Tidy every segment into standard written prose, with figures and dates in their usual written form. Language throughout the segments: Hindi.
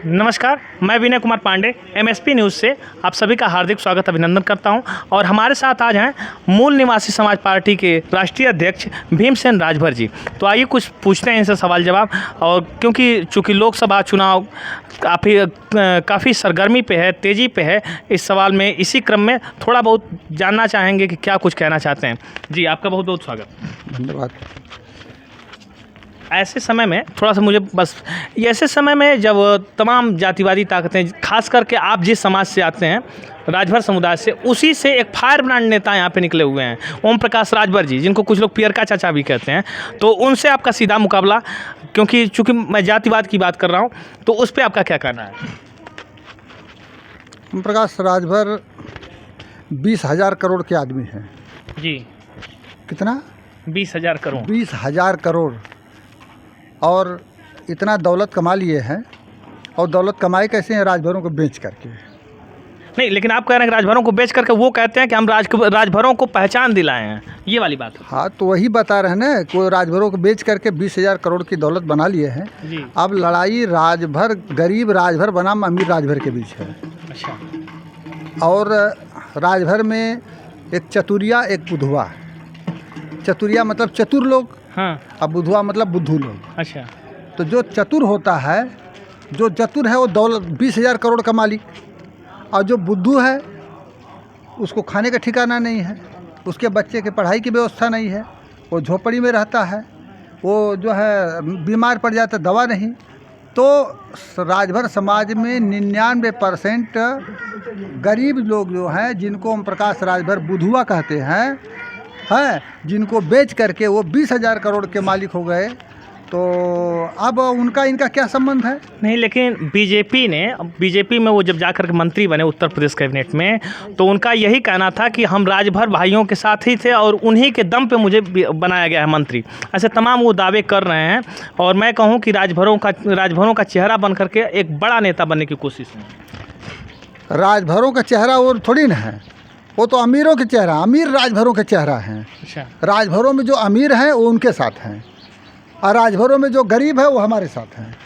नमस्कार, मैं विनय कुमार पांडे एमएसपी न्यूज़ से आप सभी का हार्दिक स्वागत अभिनंदन करता हूं। और हमारे साथ आज हैं मूल निवासी समाज पार्टी के राष्ट्रीय अध्यक्ष भीमसेन राजभर जी। तो आइए कुछ पूछते हैं इनसे सवाल जवाब। और क्योंकि चूँकि लोकसभा चुनाव काफ़ी सरगर्मी पे है, तेज़ी पे है, इस सवाल में इसी क्रम में थोड़ा बहुत जानना चाहेंगे कि क्या कुछ कहना चाहते हैं। जी, आपका बहुत बहुत स्वागत। धन्यवाद। ऐसे समय में थोड़ा सा मुझे बस ऐसे समय में जब तमाम जातिवादी ताकतें, खास करके आप जिस समाज से आते हैं, राजभर समुदाय से, उसी से एक फायर ब्रांड नेता यहाँ पे निकले हुए हैं, ओम प्रकाश राजभर जी, जिनको कुछ लोग पियरका चाचा भी कहते हैं। तो उनसे आपका सीधा मुकाबला, क्योंकि चूँकि मैं जातिवाद की बात कर रहा हूँ, तो उस पर आपका क्या कहना है? ओम प्रकाश राजभर 20,000 करोड़ के आदमी हैं। जी, कितना? 20,000 करोड़। 20,000 करोड़। और इतना दौलत कमा लिए हैं। और दौलत कमाए कैसे हैं? राजभरों को बेच करके। नहीं, लेकिन आप कह रहे हैं कि राजभरों को बेच करके, वो कहते हैं कि हम राजभरों को पहचान दिलाए हैं, ये वाली बात। हाँ, तो वही बता रहे हैं ना, कोई राजभरों को बेच करके 20,000 करोड़ की दौलत बना लिए हैं जी। अब लड़ाई राजभर, गरीब राजभर बनाम अमीर राजभर के बीच है। अच्छा। और राजभर में एक चतुरिया, एक बुधवा। चतुरिया मतलब चतुर लोग, हाँ। अब बुधवा मतलब बुद्धू लोग। अच्छा। तो जो चतुर होता है, जो चतुर है वो दौलत 20,000 करोड़ का मालिक, और जो बुद्धू है उसको खाने का ठिकाना नहीं है, उसके बच्चे के पढ़ाई की व्यवस्था नहीं है, वो झोपड़ी में रहता है, वो जो है बीमार पड़ जाता है, दवा नहीं। तो राजभर समाज में 99% गरीब लोग जो हैं, जिनको ओम प्रकाश राजभर बुधुआ कहते हैं, जिनको बेच करके वो 20,000 करोड़ के मालिक हो गए। तो अब उनका इनका क्या संबंध है? नहीं, लेकिन बीजेपी में वो जब जाकर के मंत्री बने उत्तर प्रदेश कैबिनेट में, तो उनका यही कहना था कि हम राजभर भाइयों के साथ ही थे और उन्हीं के दम पे मुझे बनाया गया है मंत्री। ऐसे तमाम वो दावे कर रहे हैं। और मैं कहूँ कि राजभरों का चेहरा बन करके एक बड़ा नेता बनने की कोशिश है। राजभरों का चेहरा और थोड़ी ना है, वो तो अमीरों के चेहरा, अमीर राजभरों के चेहरा हैं। अच्छा। राजभरों में जो अमीर हैं वो उनके साथ हैं, और राजभरों में जो गरीब है वो हमारे साथ हैं।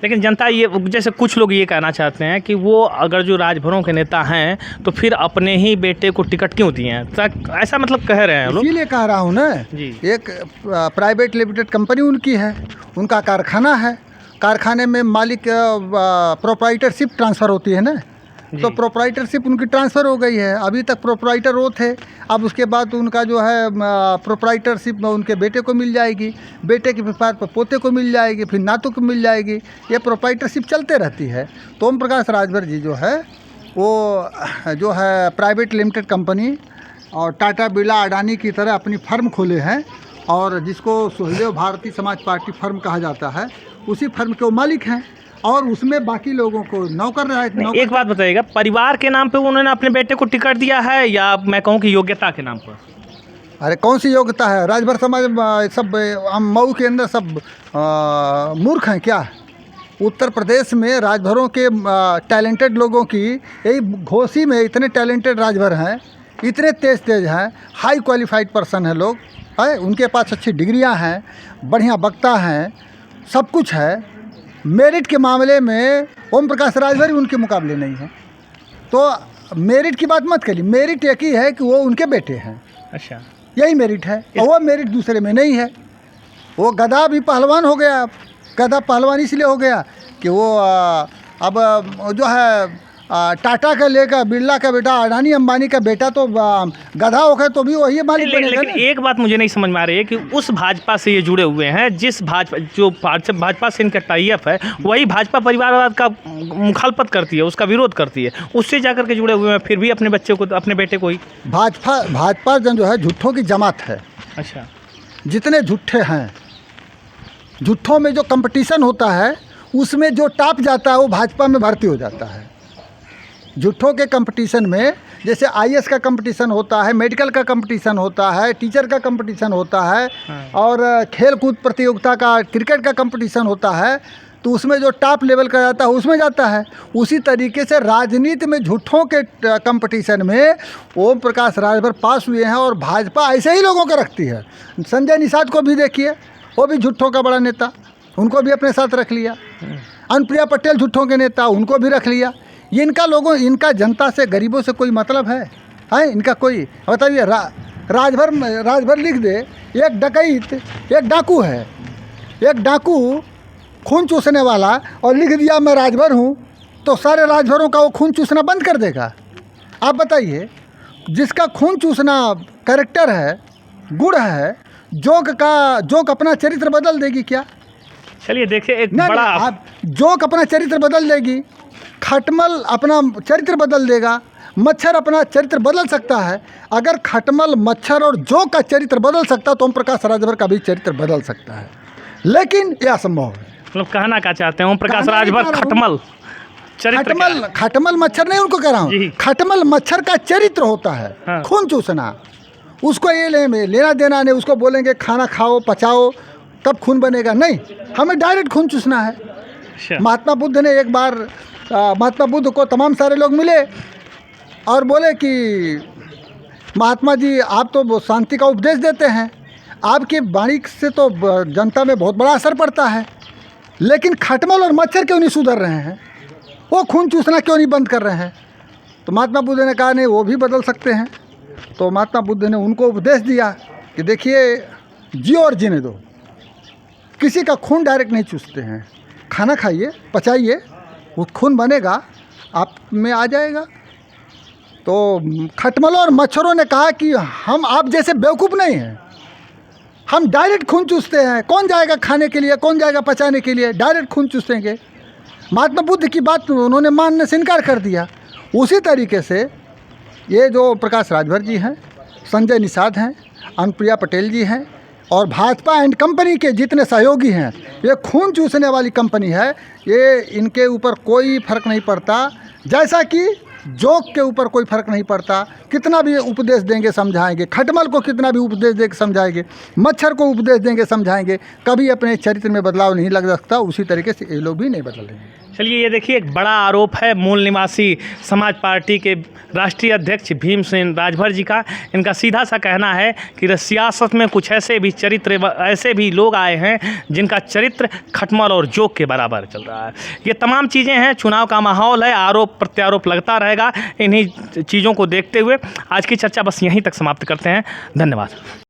लेकिन जनता ये, जैसे कुछ लोग ये कहना चाहते हैं कि वो अगर जो राजभरों के नेता हैं तो फिर अपने ही बेटे को टिकट क्यों दिए हैं, ऐसा मतलब कह रहे हैं लोग। इसीलिए कह रहा हूँ ना जी। एक प्राइवेट लिमिटेड कंपनी उनकी है, उनका कारखाना है, कारखाने में मालिक प्रोप्राइटरशिप ट्रांसफ़र होती है ना, तो प्रोप्राइटरशिप उनकी ट्रांसफ़र हो गई है। अभी तक प्रोप्राइटर वो थे, अब उसके बाद उनका जो है प्रोप्राइटरशिप उनके बेटे को मिल जाएगी, बेटे के फिर पोते को मिल जाएगी, फिर नातों को मिल जाएगी। ये प्रोप्राइटरशिप चलते रहती है। तो ओम प्रकाश राजभर जी जो है वो जो है प्राइवेट लिमिटेड कंपनी और टाटा बिरला अडानी की तरह अपनी फर्म खोले हैं, और जिसको सुहदेव भारतीय समाज पार्टी फर्म कहा जाता है, उसी फर्म के वो मालिक हैं। और उसमें बाकी लोगों को नौकर रहा है। एक बात बताइएगा, परिवार के नाम पे उन्होंने अपने बेटे को टिकट दिया है या मैं कहूँ कि योग्यता के नाम पर? अरे कौन सी योग्यता है? राजभर समाज सब, हम मऊ के अंदर सब मूर्ख हैं क्या? उत्तर प्रदेश में राजभरों के टैलेंटेड लोगों की, यही घोसी में इतने टैलेंटेड राजभर हैं, इतने तेज हैं, हाई क्वालिफाइड पर्सन हैं लोग, है उनके पास अच्छी डिग्रियां हैं, बढ़िया वक्ता हैं, सब कुछ है। मेरिट के मामले में ओम प्रकाश राजभर उनके मुकाबले नहीं है। तो मेरिट की बात मत करिए, मेरिट एक ही है कि वो उनके बेटे हैं। अच्छा, यही मेरिट है, और वो मेरिट दूसरे में नहीं है। वो गधा भी पहलवान हो गया। गधा पहलवान इसलिए हो गया कि वो अब जो है टाटा का लेकर बिरला का बेटा, अडानी अंबानी का बेटा, तो गधा हो गया तो भी वही मालिक बनेगा। लेकिन एक बात मुझे नहीं समझ में आ रही है कि उस भाजपा से ये जुड़े हुए हैं, जिस भाजपा से इनका टाई अप है, वही भाजपा परिवारवाद का मुखालफत करती है, उसका विरोध करती है, उससे जाकर के जुड़े हुए हैं, फिर भी अपने बच्चे को, अपने बेटे को ही। भाजपा जो है झूठों की जमात है। अच्छा। जितने झूठे हैं, झूठों में जो कंपटीशन होता है, उसमें जो टॉप जाता है वो भाजपा में भर्ती हो जाता है। झूठों के कंपटीशन में जैसे आईएएस का कंपटीशन होता है, मेडिकल का कंपटीशन होता है, टीचर का कंपटीशन होता है, और खेल कूद प्रतियोगिता का, क्रिकेट का कंपटीशन होता है, तो उसमें जो टॉप लेवल का जाता है उसमें जाता है। उसी तरीके से राजनीति में झूठों के कंपटीशन में ओम प्रकाश राजभर पास हुए हैं, और भाजपा ऐसे ही लोगों को रखती है। संजय निषाद को भी देखिए, वो भी झूठों का बड़ा नेता, उनको भी अपने साथ रख लिया। अनुप्रिया पटेल झूठों के नेता, उनको भी रख लिया। ये इनका जनता से, गरीबों से कोई मतलब है इनका कोई? बताइए, राजभर लिख दे, एक डकैत, एक डाकू है, एक डाकू खून चूसने वाला, और लिख दिया मैं राजभर हूँ, तो सारे राजभरों का वो खून चूसना बंद कर देगा? आप बताइए, जिसका खून चूसना कैरेक्टर है, गुण है, जोक अपना चरित्र बदल देगी क्या? चलिए देखिए, एक नहीं, बड़ा आप जोक अपना चरित्र बदल देगी, खटमल अपना चरित्र बदल देगा, मच्छर अपना चरित्र बदल सकता है। अगर खटमल, मच्छर और जोक का चरित्र बदल सकता तो ओम प्रकाश राजभर का भी चरित्र बदल सकता है, लेकिन यह असंभव है। मतलब कहना क्या चाहते हैं ओम प्रकाश राजभर खटमल चरित्र? खटमल मच्छर नहीं उनको कह रहा हूँ, खटमल मच्छर का चरित्र होता है। हाँ। खून चूसना, उसको ये लेना देना नहीं। उसको बोलेंगे खाना खाओ, पचाओ, तब खून बनेगा, नहीं, हमें डायरेक्ट खून चूसना है। अच्छा। महात्मा बुद्ध ने एक बार, महात्मा बुद्ध को तमाम सारे लोग मिले और बोले कि महात्मा जी, आप तो शांति का उपदेश देते हैं, आपकी वाणी से तो जनता में बहुत बड़ा असर पड़ता है, लेकिन खटमल और मच्छर क्यों नहीं सुधर रहे हैं? वो खून चूसना क्यों नहीं बंद कर रहे हैं? तो महात्मा बुद्ध ने कहा नहीं, वो भी बदल सकते हैं। तो महात्मा बुद्ध ने उनको उपदेश दिया कि देखिए, जियो और जीने दो, किसी का खून डायरेक्ट नहीं चूसते हैं, खाना खाइए, पचाइए, वो खून बनेगा, आप में आ जाएगा। तो खटमलों और मच्छरों ने कहा कि हम आप जैसे बेवकूफ़ नहीं हैं, हम डायरेक्ट खून चूसते हैं। कौन जाएगा खाने के लिए, कौन जाएगा पचाने के लिए? डायरेक्ट खून चूसेंगे। महात्मा बुद्ध की बात उन्होंने मानने से इनकार कर दिया। उसी तरीके से ये जो प्रकाश राजभर जी हैं, संजय निषाद हैं, अनुप्रिया पटेल जी हैं, और भाजपा एंड कंपनी के जितने सहयोगी हैं, ये खून चूसने वाली कंपनी है। ये इनके ऊपर कोई फ़र्क नहीं पड़ता, जैसा कि जोक के ऊपर कोई फ़र्क नहीं पड़ता। कितना भी उपदेश देंगे समझाएंगे, खटमल को कितना भी उपदेश देंगे समझाएंगे, मच्छर को उपदेश देंगे समझाएंगे, कभी अपने चरित्र में बदलाव नहीं लग सकता। उसी तरीके से ये लोग भी नहीं बदल रहे हैं। चलिए, ये देखिए, एक बड़ा आरोप है मूल निवासी समाज पार्टी के राष्ट्रीय अध्यक्ष भीमसेन राजभर जी का। इनका सीधा सा कहना है कि सियासत में कुछ ऐसे भी लोग आए हैं जिनका चरित्र खटमल और जोक के बराबर चल रहा है। ये तमाम चीज़ें हैं, चुनाव का माहौल है, आरोप प्रत्यारोप लगता रहेगा। इन्हीं चीज़ों को देखते हुए आज की चर्चा बस यहीं तक समाप्त करते हैं। धन्यवाद।